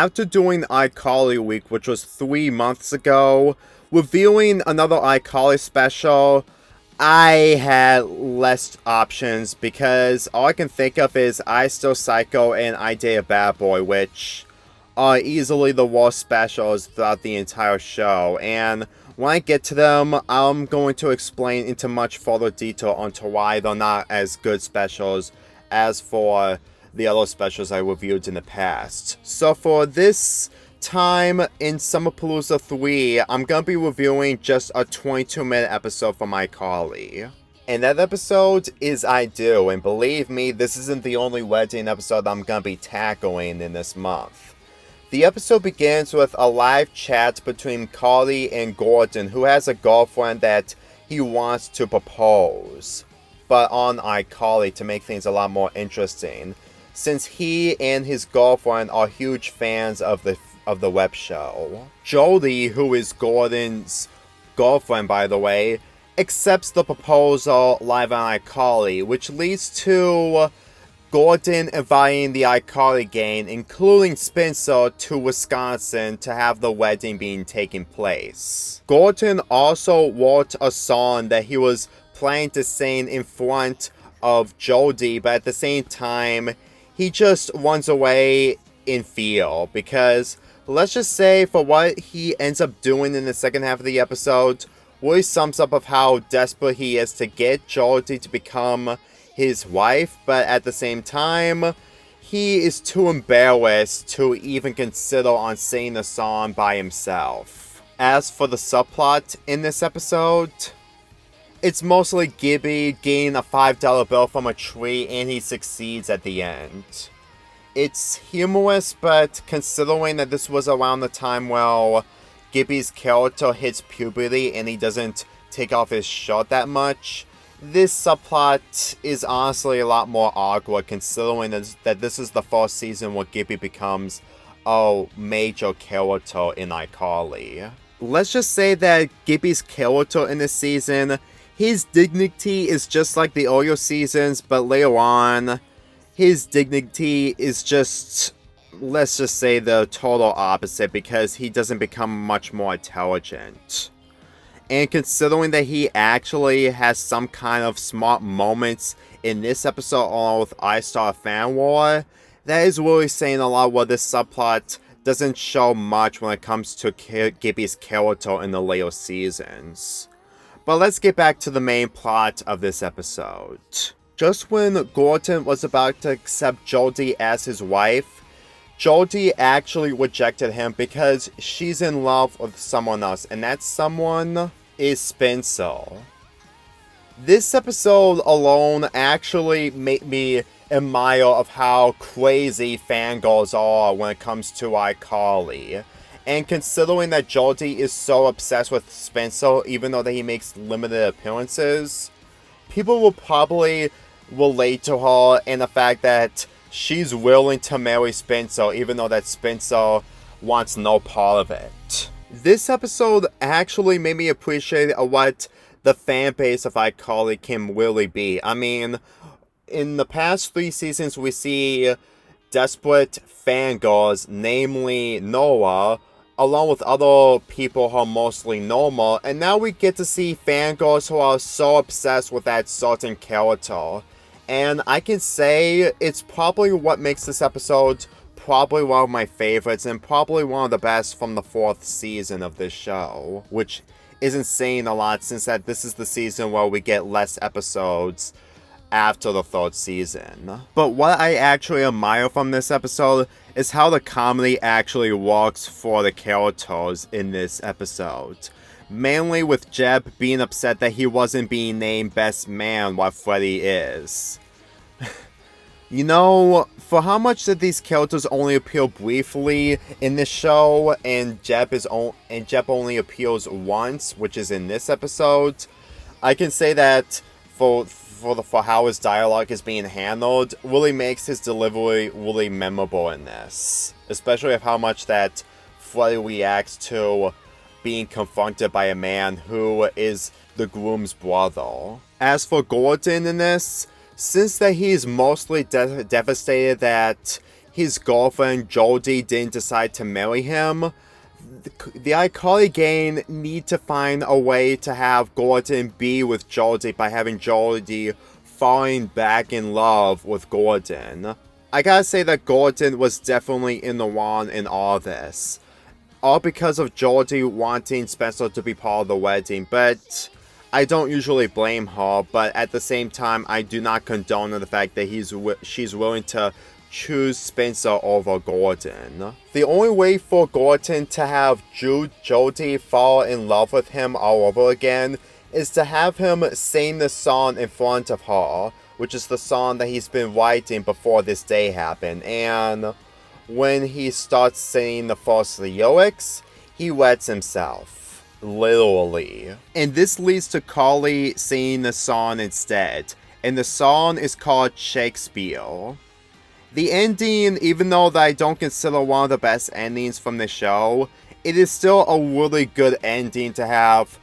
after doing iCarly week, which was 3 months ago, reviewing another iCarly special, I had less options because all I can think of is I Still Psycho and I Date a Bad Boy, which are easily the worst specials throughout the entire show. And when I get to them, I'm going to explain into much further detail onto why they're not as good specials as for the other specials I reviewed in the past. So for this time in Summerpalooza 3, I'm gonna be reviewing just a 22-minute episode from iCarly. And that episode is iDo, and believe me, this isn't the only wedding episode I'm gonna be tackling in this month. The episode begins with a live chat between Carly and Gordon, who has a girlfriend that he wants to propose, but on iCarly to make things a lot more interesting, since he and his girlfriend are huge fans of the web show. Jody, who is Gordon's girlfriend by the way, accepts the proposal live on iCarly, which leads to Gordon inviting the iCarly gang, including Spencer, to Wisconsin to have the wedding being taken place. Gordon also wrote a song that he was planning to sing in front of Jody, but at the same time, he just runs away in fear because let's just say for what he ends up doing in the second half of the episode really sums up of how desperate he is to get Jody to become his wife, but at the same time, he is too embarrassed to even consider on singing the song by himself. As for the subplot in this episode, it's mostly Gibby getting a $5 bill from a tree and he succeeds at the end. It's humorous, but considering that this was around the time where Gibby's character hits puberty and he doesn't take off his shirt that much, this subplot is honestly a lot more awkward considering that this is the first season where Gibby becomes a major character in iCarly. Let's just say that Gibby's character in this season, his dignity is just like the earlier seasons, but later on, his dignity is just, let's just say, the total opposite because he doesn't become much more intelligent. And considering that he actually has some kind of smart moments in this episode along with I Star Fan War, that is really saying a lot where this subplot doesn't show much when it comes to Gibby's character in the later seasons. But let's get back to the main plot of this episode. Just when Gordon was about to accept Jody as his wife, Jody actually rejected him because she's in love with someone else, and that someone is Spencer. This episode alone actually made me admire of how crazy fangirls are when it comes to iCarly. And considering that Jody is so obsessed with Spencer, even though that he makes limited appearances, people will probably relate to her and the fact that she's willing to marry Spencer even though that Spencer wants no part of it. This episode actually made me appreciate what the fan base of iCarly can really be. I mean, in the past 3 seasons we see desperate fangirls, namely Noah, along with other people who are mostly normal, and now we get to see fangirls who are so obsessed with that certain character. And I can say it's probably what makes this episode probably one of my favorites and probably one of the best from the 4th season of this show, which isn't saying a lot since that this is the season where we get less episodes after the 3rd season. But what I actually admire from this episode is how the comedy actually works for the characters in this episode. Mainly with Jeb being upset that he wasn't being named best man while Freddy is. You know, for how much that these characters only appear briefly in this show, and Jeb only appears once, which is in this episode, I can say that for how his dialogue is being handled, really makes his delivery really memorable in this. Especially of how much that Freddy reacts to being confronted by a man who is the groom's brother. As for Gordon in this, since that he's mostly devastated that his girlfriend Jodie didn't decide to marry him, the iCarly gang need to find a way to have Gordon be with Jodie by having Jodie falling back in love with Gordon. I gotta say that Gordon was definitely in the wrong in all this. All because of Jodie wanting Spencer to be part of the wedding, but I don't usually blame her, but at the same time, I do not condone the fact that she's willing to choose Spencer over Gordon. The only way for Gordon to have Jodie fall in love with him all over again is to have him sing the song in front of her, which is the song that he's been writing before this day happened, and when he starts singing the first lyrics, he wets himself. Literally. And this leads to Carly singing the song instead, and the song is called Shakespeare. The ending, even though that I don't consider one of the best endings from the show, it is still a really good ending to have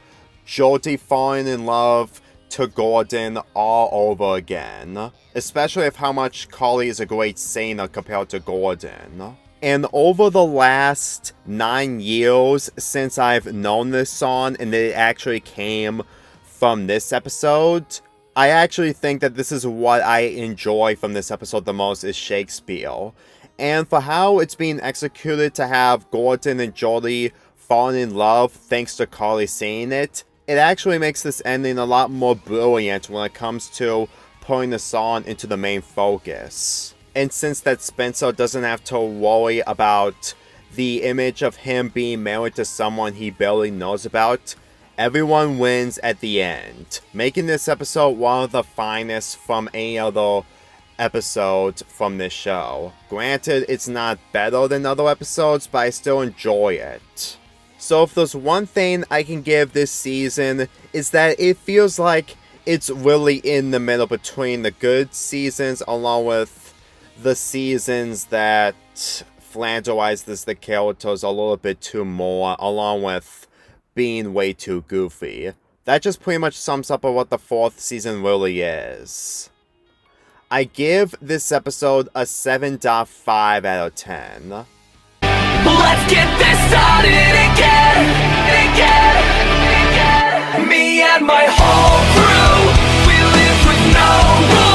Jodie falling in love to Gordon all over again. Especially with how much Carly is a great singer compared to Gordon. And over the last 9 years since I've known this song and it actually came from this episode, I actually think that this is what I enjoy from this episode the most is Shakespeare. And for how it's being executed to have Gordon and Jodie falling in love thanks to Carly singing it, it actually makes this ending a lot more brilliant when it comes to putting the song into the main focus. And since that Spencer doesn't have to worry about the image of him being married to someone he barely knows about, everyone wins at the end, making this episode one of the finest from any other episode from this show. Granted, it's not better than other episodes, but I still enjoy it. So if there's one thing I can give this season, is that it feels like it's really in the middle between the good seasons along with the seasons that flanderizes the characters a little bit too more, along with being way too goofy. That just pretty much sums up what the 4th season really is. I give this episode a 7.5 out of 10. Let's get this started again. Me and my whole crew, we live with no rules.